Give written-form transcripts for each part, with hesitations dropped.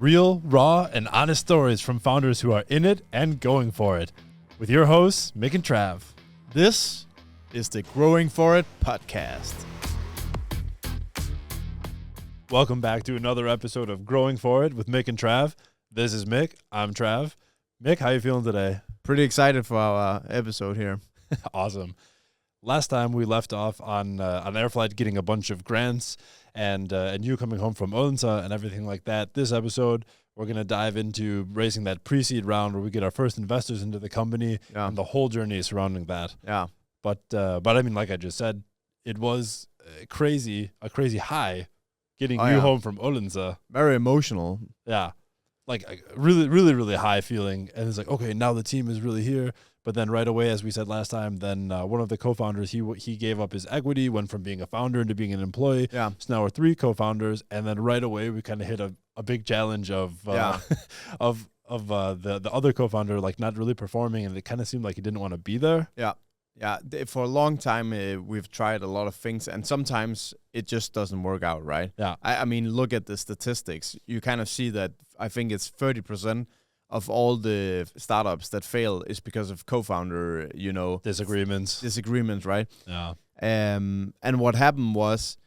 Real, raw, and honest stories from founders who are in it and going for it. With your hosts, Mik and Trav. This is the Growing For It podcast. Welcome back to another episode of Growing For It with Mik and Trav. This is Mik. I'm Trav. Mik, how you feeling today? Pretty excited for our episode here. Awesome. Last time we left off on Airflight getting a bunch of grants and you coming home from Odense and everything like that. This episode, we're going to dive into raising that pre-seed round where we get our first investors into the company and the whole journey surrounding that. Yeah. But I mean, like I just said, it was a crazy high getting you home from Odense. Very emotional. Yeah. Like a really high feeling. And it's like, okay, now the team is really here. But then right away, as we said last time, then one of the co-founders, he gave up his equity, went from being a founder into being an employee. Yeah. So now we're three co-founders. And then right away, we kind of hit a big challenge of of the other co-founder, like not really performing. And it kind of seemed like he didn't want to be there. Yeah. Yeah. For a long time, we've tried a lot of things. And sometimes it just doesn't work out, right? Yeah. I mean, look at the statistics. You kind of see that I think it's 30% of all the startups that fail is because of co-founder, disagreements, right? Yeah. And what happened was,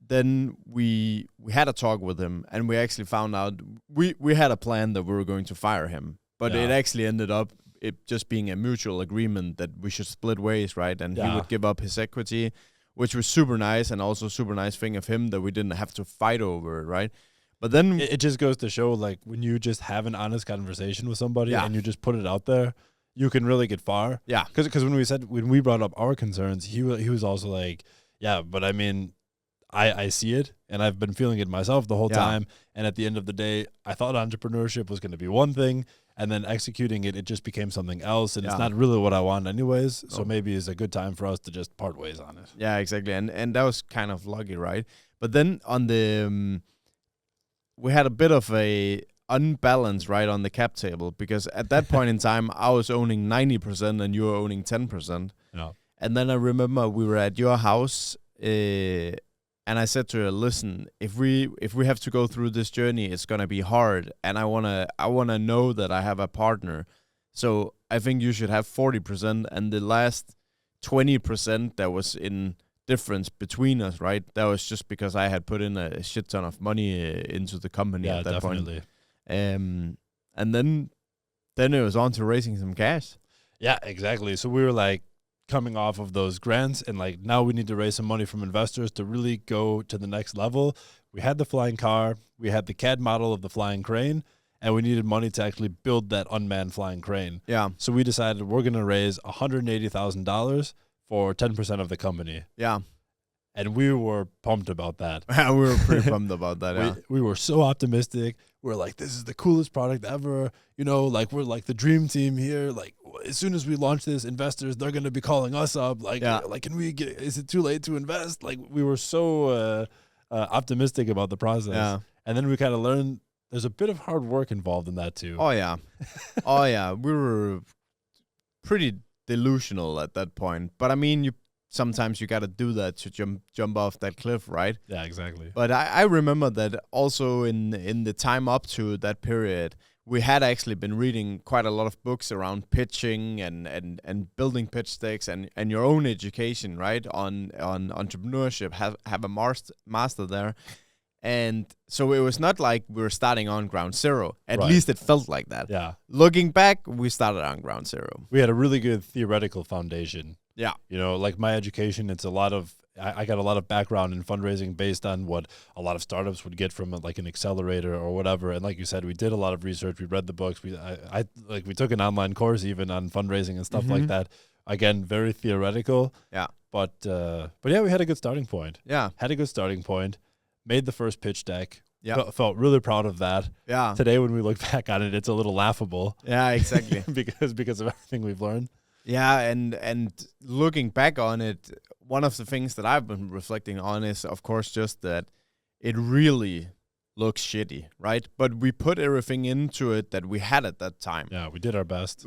then we had a talk with him, and we actually found out we had a plan that we were going to fire him, but it actually ended up it just being a mutual agreement that we should split ways, right? And he would give up his equity, which was super nice, and also super nice thing of him that we didn't have to fight over it, right? But then it just goes to show, like, when you just have an honest conversation with somebody and you just put it out there, you can really get far. Yeah. Because when we brought up our concerns, he was also like, yeah, but I mean, I see it, and I've been feeling it myself the whole time. And at the end of the day, I thought entrepreneurship was going to be one thing, and then executing it just became something else, and it's not really what I want anyways. So maybe it's a good time for us to just part ways on it. Yeah, exactly. And that was kind of lucky, right? But then on the we had a bit of a unbalance, right, on the cap table, because at that point in time, I was owning 90% and you were owning 10%. Yeah. And then I remember we were at your house, and I said to her, "Listen, if we have to go through this journey, it's gonna be hard, and I wanna know that I have a partner. So I think you should have 40%, and the last 20% that was in difference between us, right? That was just because I had put in a shit ton of money into the company at that definitely. point. And then it was on to raising some cash. Yeah, exactly. So we were like coming off of those grants, and like now we need to raise some money from investors to really go to the next level. We had the flying car, we had the CAD model of the flying crane, and we needed money to actually build that unmanned flying crane. Yeah. So we decided we're going to raise $180,000 for 10% of the company. Yeah. And we were pumped about that. Yeah, we were pretty pumped about that, yeah. We were so optimistic. We're like, this is the coolest product ever. You know, like, we're like the dream team here. Like, as soon as we launch this, investors, they're going to be calling us up. Like, can we get, is it too late to invest? Like, we were so optimistic about the process. Yeah. And then we kind of learned there's a bit of hard work involved in that too. Oh, yeah. We were pretty delusional at that point, but I mean, sometimes you got to do that to jump off that cliff, right? Yeah, exactly. But I remember that also in the time up to that period, we had actually been reading quite a lot of books around pitching and building pitch decks and your own education, right, on entrepreneurship. Have a master there. And so it was not like we were starting on ground zero. At least it felt like that. Yeah. Looking back, we started on ground zero. We had a really good theoretical foundation. Yeah. You know, like my education, it's a lot of, I got a lot of background in fundraising based on what a lot of startups would get from like an accelerator or whatever. And like you said, we did a lot of research. We read the books. We took an online course even on fundraising and stuff like that. Again, very theoretical. Yeah. But yeah, we had a good starting point. Yeah. Had a good starting point. Made the first pitch deck. Yeah. Felt really proud of that. Yeah. Today, when we look back on it, it's a little laughable. Yeah, exactly. because of everything we've learned. Yeah, and looking back on it, one of the things that I've been reflecting on is, of course, just that it really looks shitty, right? But we put everything into it that we had at that time. Yeah, we did our best.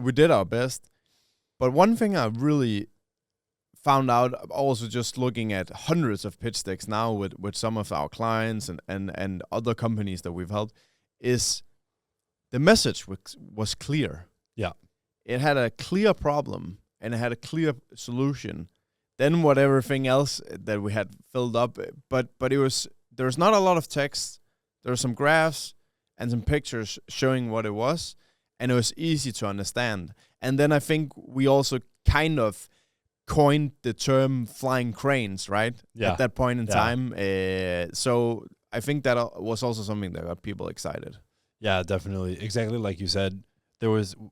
But one thing I really found out also just looking at hundreds of pitch decks now with some of our clients and other companies that we've helped is the message was clear. Yeah. It had a clear problem and it had a clear solution. Then everything else that we had filled up, but there was not a lot of text. There were some graphs and some pictures showing what it was, and it was easy to understand. And then I think we also kind of coined the term flying cranes, right? Yeah. At that point in time. So I think that was also something that got people excited. Yeah, definitely. Exactly like you said,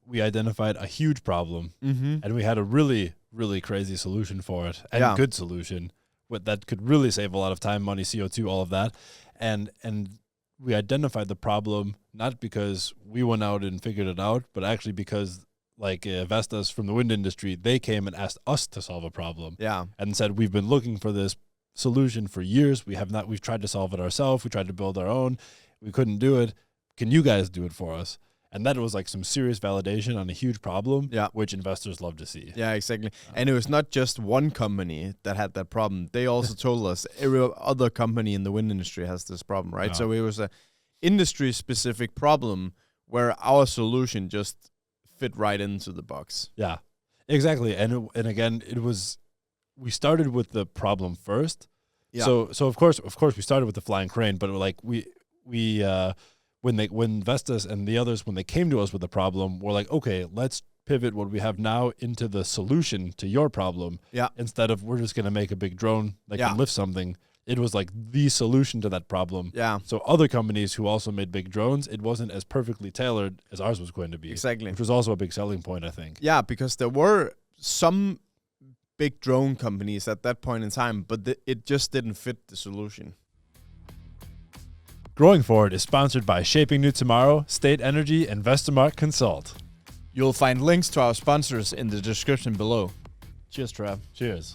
we identified a huge problem, and we had a really, really crazy solution for it, and good solution that could really save a lot of time, money, CO2, all of that. And we identified the problem not because we went out and figured it out, but actually because Vestas from the wind industry, they came and asked us to solve a problem. Yeah. And said, we've been looking for this solution for years. We've tried to solve it ourselves. We tried to build our own. We couldn't do it. Can you guys do it for us? And that was like some serious validation on a huge problem, which investors love to see. Yeah, exactly. And it was not just one company that had that problem. They also told us every other company in the wind industry has this problem, right? So it was a industry-specific problem where our solution just fit right into the box. Yeah, exactly. And again, we started with the problem first. Yeah. So of course we started with the flying crane, but when Vestas and the others, when they came to us with a problem, we're like, okay, let's pivot what we have now into the solution to your problem. Yeah. Instead of we're just going to make a big drone that can lift something. It was like the solution to that problem. Yeah. So other companies who also made big drones, it wasn't as perfectly tailored as ours was going to be. Exactly. Which was also a big selling point, I think. Yeah, because there were some big drone companies at that point in time, but it just didn't fit the solution. Growing Forward is sponsored by Shaping New Tomorrow, State Energy, and Vestermark Consult. You'll find links to our sponsors in the description below. Cheers, Trav. Cheers.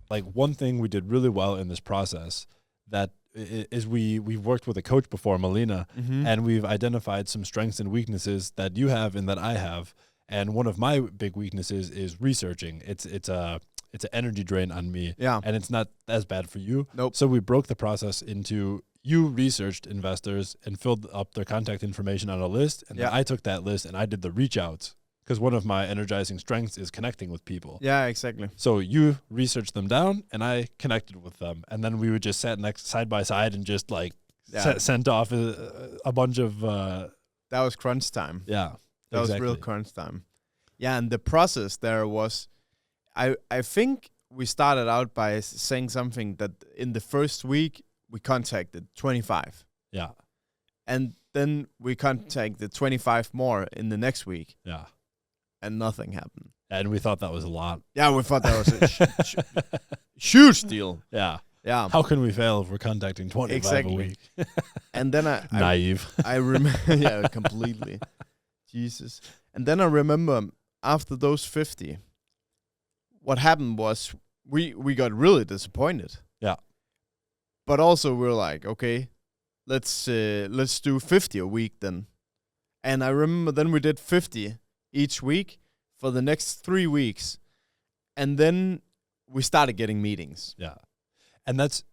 Like, one thing we did really well in this process that is we've worked with a coach before, Melina, and we've identified some strengths and weaknesses that you have and that I have. And one of my big weaknesses is researching. It's an energy drain on me. Yeah. And it's not as bad for you. Nope. So we broke the process into you researched investors and filled up their contact information on a list. And then I took that list and I did the reach outs. Because one of my energizing strengths is connecting with people. Yeah, exactly. So you researched them down, and I connected with them, and then we would just sat side by side and just sent off a bunch of. That was crunch time. Yeah, that was real crunch time. Yeah, and the process there was, I think we started out by saying something that in the first week we contacted 25. Yeah, and then we contacted 25 more in the next week. Yeah. And nothing happened. And we thought that was a lot. Yeah, we thought that was a huge deal. Yeah. Yeah. How can we fail if we're contacting 25 a week? And then Naive. I remember, yeah, completely. Jesus. And then I remember after those 50, what happened was we got really disappointed. Yeah. But also we're like, okay, let's do 50 a week then. And I remember then we did 50 each week for the next 3 weeks, and then we started getting meetings. Yeah, and that's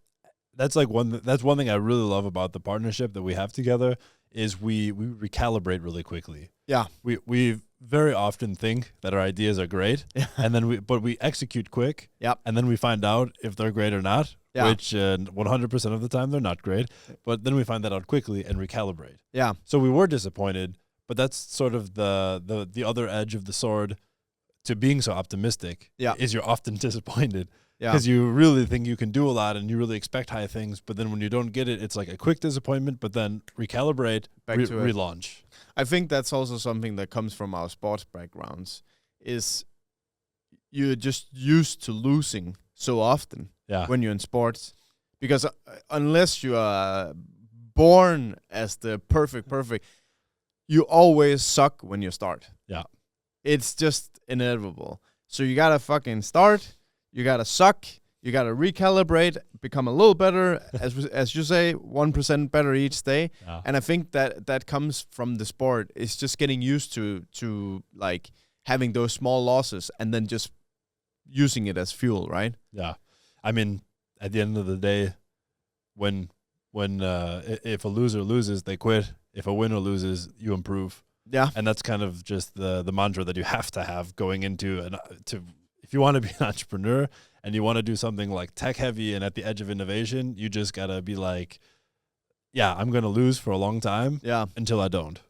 one thing I really love about the partnership that we have together is we recalibrate really quickly. Yeah, we very often think that our ideas are great, and then we execute quick. Yep. And then we find out if they're great or not. Yeah. Which 100% of the time they're not great, but then we find that out quickly and recalibrate. Yeah. So we were disappointed. But that's sort of the other edge of the sword to being so optimistic. Yeah. Is you're often disappointed. Yeah. Because you really think you can do a lot and you really expect high things, but then when you don't get it, it's like a quick disappointment, but then recalibrate, relaunch. I think that's also something that comes from our sports backgrounds, is you're just used to losing so often when you're in sports. Because unless you are born as the perfect, you always suck when you start. Yeah. It's just inevitable. So you got to fucking start. You got to suck. You got to recalibrate, become a little better, as you say, 1% better each day. Yeah. And I think that comes from the sport. It's just getting used to like having those small losses and then just using it as fuel, right? Yeah. I mean, at the end of the day, when if a loser loses, they quit. if a winner loses, you improve. Yeah. And that's kind of just the mantra that you have to have going into if you want to be an entrepreneur and you want to do something like tech heavy and at the edge of innovation, you just gotta be like, yeah, I'm gonna lose for a long time. Yeah. Until I don't.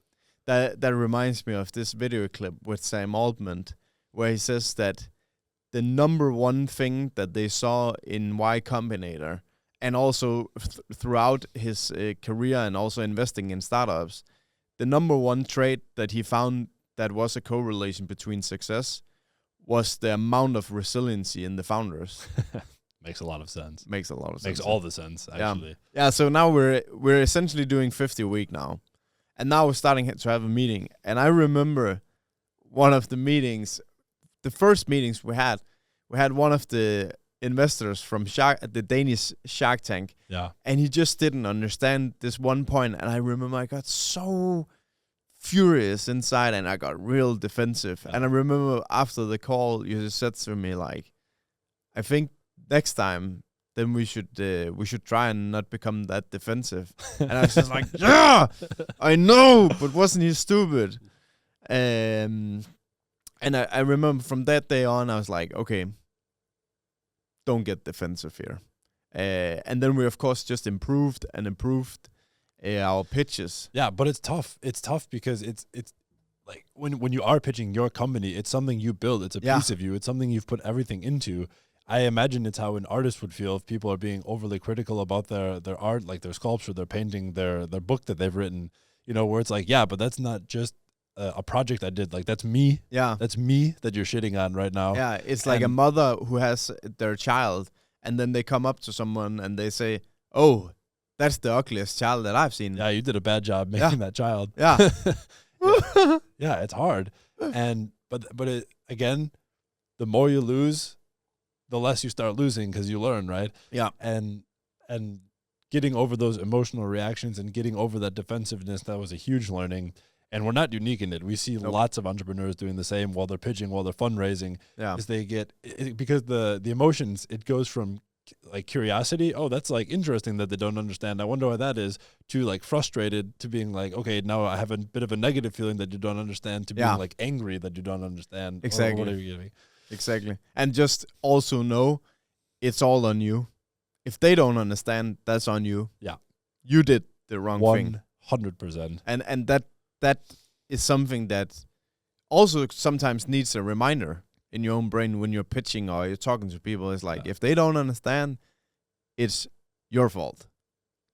That reminds me of this video clip with Sam Altman, where he says that the number one thing that they saw in Y Combinator, and also throughout his career and also investing in startups, the number one trait that he found that was a correlation between success was the amount of resiliency in the founders. Makes a lot of sense. Makes a lot of sense. Makes all the sense, actually. Yeah, so now we're essentially doing 50 a week now. And now we're starting to have a meeting. And I remember one of the meetings, the first meetings we had one of the investors from the Danish Shark Tank. Yeah. And he just didn't understand this one point. And I remember I got so furious inside and I got real defensive. Yeah. And I remember after the call, you just said to me, like, I think next time, then we should try and not become that defensive. And I was just like, yeah, I know, but wasn't he stupid? And I remember from that day on, I was like, okay, don't get defensive here. And then we, of course, just improved our pitches. Yeah, but it's tough. It's tough because it's like when you are pitching your company, it's something you build. It's a piece of you. It's something you've put everything into. I imagine it's how an artist would feel if people are being overly critical about their art, like their sculpture, their painting, their book that they've written, where it's like, yeah, but that's not just a project I did. Like, that's me. Yeah. That's me that you're shitting on right now. Yeah, it's like a mother who has their child, and then they come up to someone and they say, oh, that's the ugliest child that I've seen. Yeah, you did a bad job making that child. Yeah. Yeah, it's hard. But again, the more you lose, the less you start losing because you learn, right? Yeah. And getting over those emotional reactions and getting over that defensiveness, that was a huge learning. And we're not unique in it. We see lots of entrepreneurs doing the same while they're pitching, while they're fundraising. Yeah. Is they get because the emotions, it goes from like curiosity, oh, that's like interesting that they don't understand, I wonder why that is, to like frustrated, to being like, okay, now I have a bit of a negative feeling that you don't understand, to being like angry that you don't understand. Exactly. Or whatever you're giving. Exactly. And just also know it's all on you. If they don't understand, that's on you. Yeah. You did the wrong thing. 100%. And that is something that also sometimes needs a reminder in your own brain when you're pitching or you're talking to people. It's like, if they don't understand, it's your fault,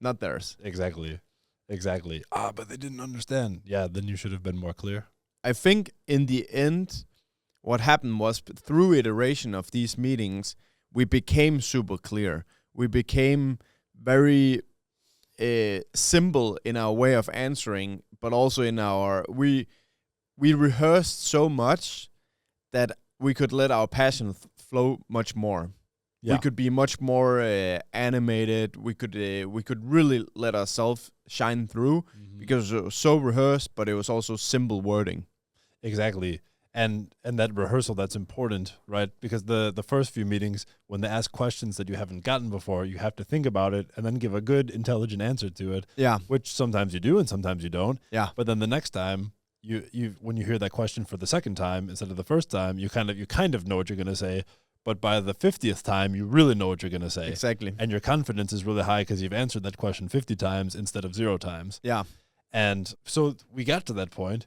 not theirs. Exactly. But they didn't understand. Yeah, then you should have been more clear. I think in the end, what happened was through iteration of these meetings, we became super clear. We became very simple in our way of answering, but also in our we rehearsed so much that we could let our passion flow much more. Yeah. We could be much more animated. We could really let ourselves shine through because it was so rehearsed, but it was also simple wording. Exactly. And that rehearsal, that's important, right? Because the first few meetings, when they ask questions that you haven't gotten before, you have to think about it and then give a good, intelligent answer to it. Yeah. Which sometimes you do and sometimes you don't. Yeah. But then the next time, you when you hear that question for the second time instead of the first time, you kind of know what you're going to say. But by the 50th time, you really know what you're going to say. Exactly. And your confidence is really high because you've answered that question 50 times instead of 0 times. Yeah. And so we got to that point.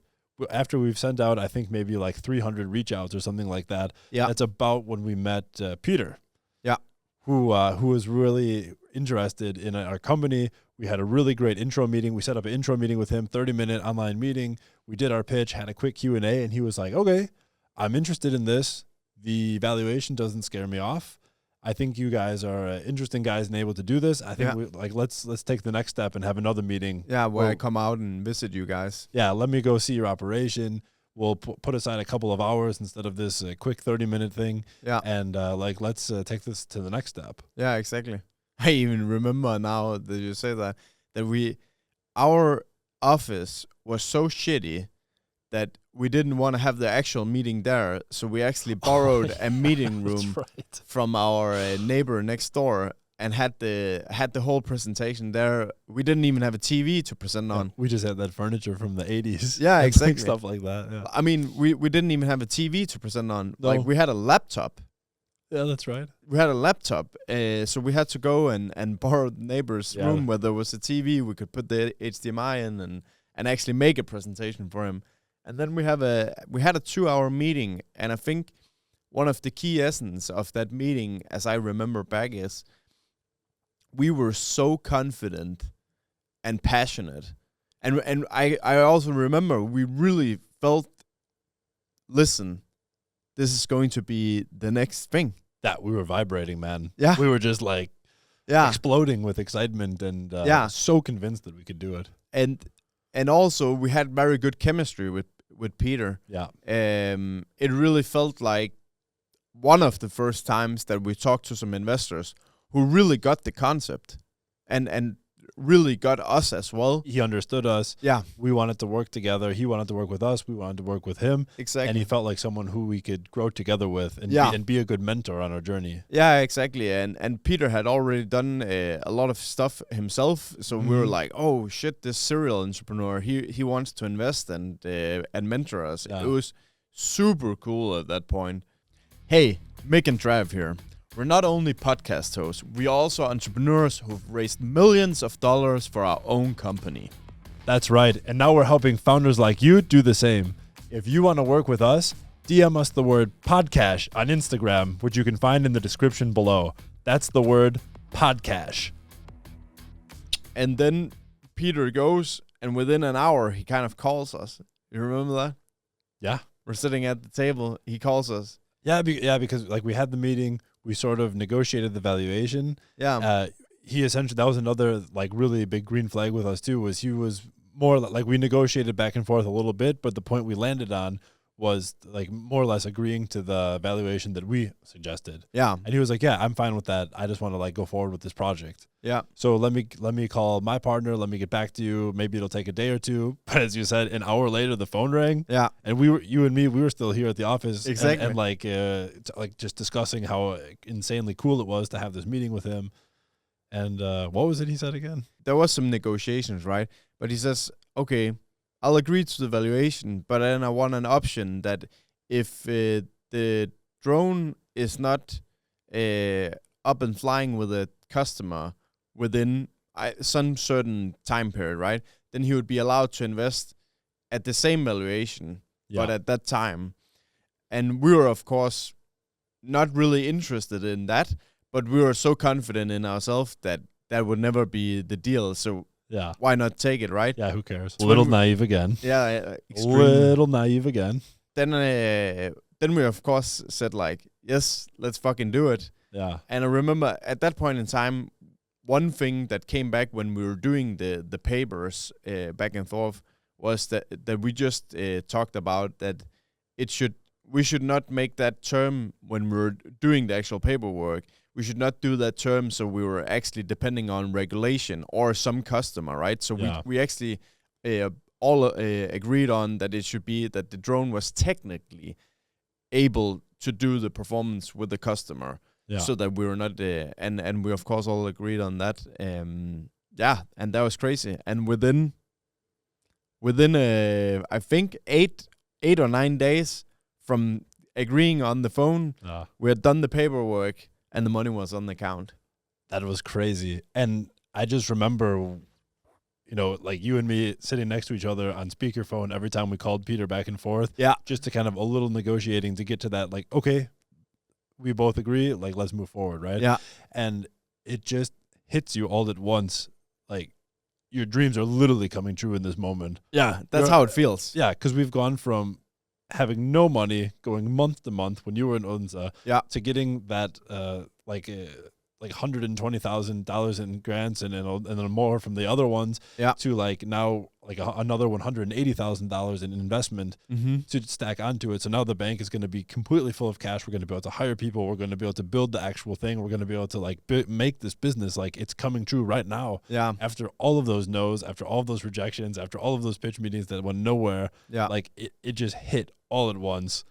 After we've sent out, I think maybe like 300 reach outs or something like that. Yeah. That's about when we met Peter. Yeah. Who was really interested in our company. We had a really great intro meeting. We set up an intro meeting with him, 30-minute online meeting. We did our pitch, had a quick Q&A, and he was like, okay, I'm interested in this. The valuation doesn't scare me off. I think you guys are interesting guys and able to do this. I think let's take the next step and have another meeting. Yeah, where I come out and visit you guys. Yeah, let me go see your operation. We'll put aside a couple of hours instead of this quick 30-minute thing. Yeah. And let's take this to the next step. Yeah, exactly. I even remember now that you say that our office was so shitty that we didn't want to have the actual meeting there, so we actually borrowed a meeting room from our neighbor next door, and had the whole presentation there. We didn't even have a TV to present on. We just had that furniture from the 80s. Yeah, exactly. Stuff like that. Yeah. I mean, we didn't even have a TV to present on. No. Like, we had a laptop. Yeah, that's right. We had a laptop, so we had to go and borrow the neighbor's room where there was a TV. We could put the HDMI in and actually make a presentation for him. And then we had a 2-hour meeting, and I think one of the key essence of that meeting, as I remember back, is we were so confident and passionate. And I also remember we really felt, listen, this is going to be the next thing. That we were vibrating, man. Yeah. We were just like exploding with excitement and so convinced that we could do it. And also we had very good chemistry with Peter. Yeah. It really felt like one of the first times that we talked to some investors who really got the concept and really got us as well. He understood us. Yeah. We wanted to work together. He wanted to work with us. We wanted to work with him. Exactly. And he felt like someone who we could grow together with and be a good mentor on our journey. Yeah, exactly. And Peter had already done a lot of stuff himself. So we were like, oh, shit, this serial entrepreneur, he wants to invest and mentor us. Yeah. It was super cool at that point. Hey, Mik and Trav here. We're not only podcast hosts, we are also entrepreneurs who've raised millions of dollars for our own company. That's right. And now we're helping founders like you do the same. If you want to work with us, DM us the word podcast on Instagram, which you can find in the description below. That's the word podcast. And then Peter goes, and within an hour, he kind of calls us. You remember that? Yeah. We're sitting at the table. He calls us. Yeah, because like we had the meeting. We sort of negotiated the valuation. Yeah. He essentially, that was another like really big green flag with us too, was he was more like we negotiated back and forth a little bit, but the point we landed on was like more or less agreeing to the valuation that we suggested. Yeah. And he was like, yeah, I'm fine with that. I just want to like go forward with this project. Yeah. So let me call my partner. Let me get back to you. Maybe it'll take a day or two. But as you said, an hour later, the phone rang. Yeah. And you and me were still here at the office. Exactly. And like just discussing how insanely cool it was to have this meeting with him. And what was it he said again? There was some negotiations, right? But he says, okay, I'll agree to the valuation, but then I want an option that if the drone is not up and flying with a customer within some certain time period, right, then he would be allowed to invest at the same valuation, but at that time. And we were, of course, not really interested in that, but we were so confident in ourselves that that would never be the deal. So yeah, why not take it, right? Yeah, who cares? A little naive again. Yeah, little naive again. Then we of course said like, yes, let's fucking do it. Yeah. And I remember at that point in time, one thing that came back when we were doing the papers back and forth was that we just talked about that we should not make that term when we were doing the actual paperwork. We should not do that term so we were actually depending on regulation or some customer, right? So we actually all agreed on that it should be that the drone was technically able to do the performance with the customer. Yeah. So that we were not, and we of course all agreed on that. And that was crazy. And within I think 8 or 9 days from agreeing on the phone, we had done the paperwork and the money was on the account. That was crazy. And I just remember, like you and me sitting next to each other on speakerphone every time we called Peter back and forth. Yeah. Just to kind of a little negotiating to get to that, like, okay, we both agree, like, let's move forward, right? Yeah. And it just hits you all at once. Like, your dreams are literally coming true in this moment. Yeah, that's how it feels. Yeah, because we've gone from having no money, going month to month when you were in Odense, to getting that like $120,000 in grants and then more from the other ones, to like now like another $180,000 in investment to stack onto it. So now the bank is going to be completely full of cash. We're going to be able to hire people. We're going to be able to build the actual thing. We're going to be able to like make this business like it's coming true right now. Yeah. After all of those no's, after all of those rejections, after all of those pitch meetings that went nowhere, like it just hit all at once.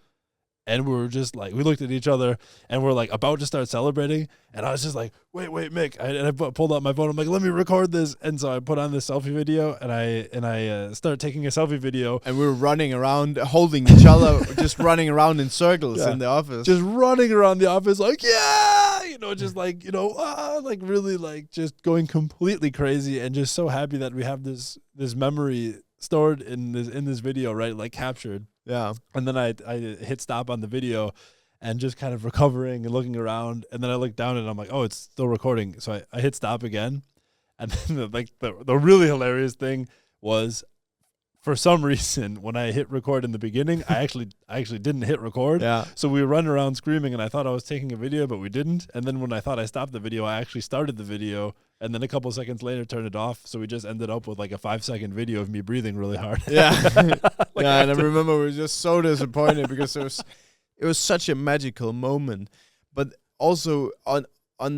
And we were just like, we looked at each other and we're like about to start celebrating. And I was just like, wait, Mick. And I pulled out my phone. I'm like, let me record this. And so I put on this selfie video and I started taking a selfie video. And we were running around, holding each other, just running around in circles in the office. Just running around the office like, yeah, just like, like really like just going completely crazy and just so happy that we have this memory stored in this video, right? Like captured. Yeah. And then I hit stop on the video and just kind of recovering and looking around. And then I looked down and I'm like, oh, it's still recording. So I hit stop again. And then the really hilarious thing was, for some reason, when I hit record in the beginning, I actually didn't hit record. Yeah. So we run around screaming and I thought I was taking a video, but we didn't. And then when I thought I stopped the video, I actually started the video. And then a couple seconds later, turned it off. So we just ended up with like a 5-second video of me breathing really hard. Yeah. Yeah. And I remember we were just so disappointed because it was such a magical moment. But also on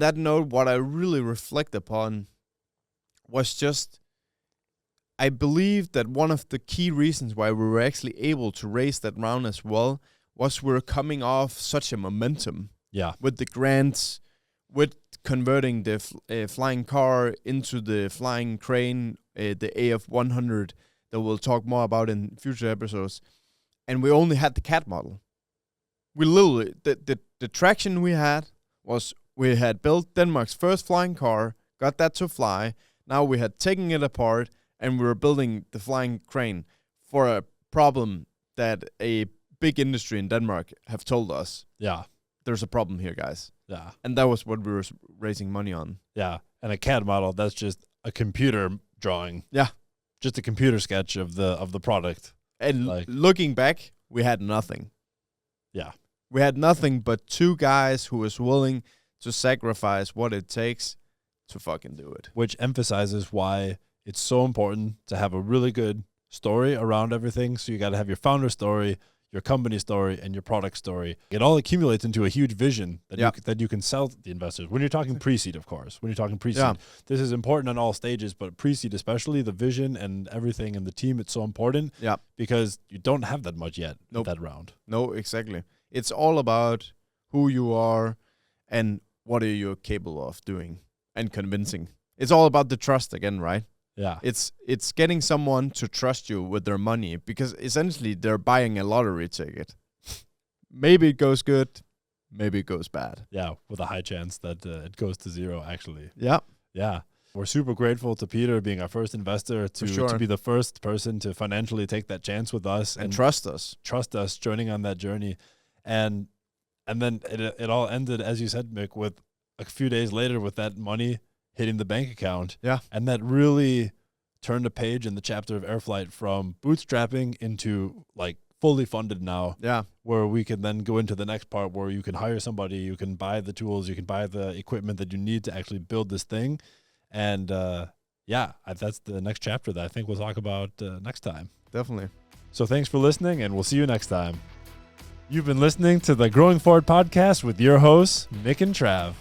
that note, what I really reflect upon was just, I believe that one of the key reasons why we were actually able to raise that round as well was we're coming off such a momentum. Yeah. With the grants, with converting the flying car into the flying crane, the AF100 that we'll talk more about in future episodes. And we only had the CAD model. We literally, the traction we had was we had built Denmark's first flying car, got that to fly. Now we had taken it apart and we were building the flying crane for a problem that a big industry in Denmark have told us. Yeah. There's a problem here, guys. Yeah. And that was what we were raising money on. Yeah. And a CAD model, that's just a computer drawing. Yeah. Just a computer sketch of the product. And looking back, we had nothing. Yeah. We had nothing but two guys who was willing to sacrifice what it takes to fucking do it. Which emphasizes why it's so important to have a really good story around everything. So you got to have your founder story, your company story, and your product story. It all accumulates into a huge vision that you can sell to the investors. When you're talking pre-seed, of course. When you're talking pre-seed, this is important on all stages, but pre-seed especially, the vision and everything and the team, it's so important. Yeah. Because you don't have that much yet at that round. No, exactly. It's all about who you are and what are you capable of doing and convincing. It's all about the trust again, right? Yeah. It's getting someone to trust you with their money because essentially they're buying a lottery ticket. Maybe it goes good, maybe it goes bad. Yeah, with a high chance that it goes to zero, actually. Yeah. Yeah. We're super grateful to Peter being our first investor to be the first person to financially take that chance with us. And trust us. Trust us joining on that journey. And then it all ended, as you said, Mick, with a few days later with that money hitting the bank account. Yeah. And that really turned a page in the chapter of Airflight from bootstrapping into like fully funded now. Yeah. Where we can then go into the next part where you can hire somebody, you can buy the tools, you can buy the equipment that you need to actually build this thing. And that's the next chapter that I think we'll talk about next time. Definitely. So thanks for listening and we'll see you next time. You've been listening to the Growing Forward podcast with your hosts, Mik and Trav.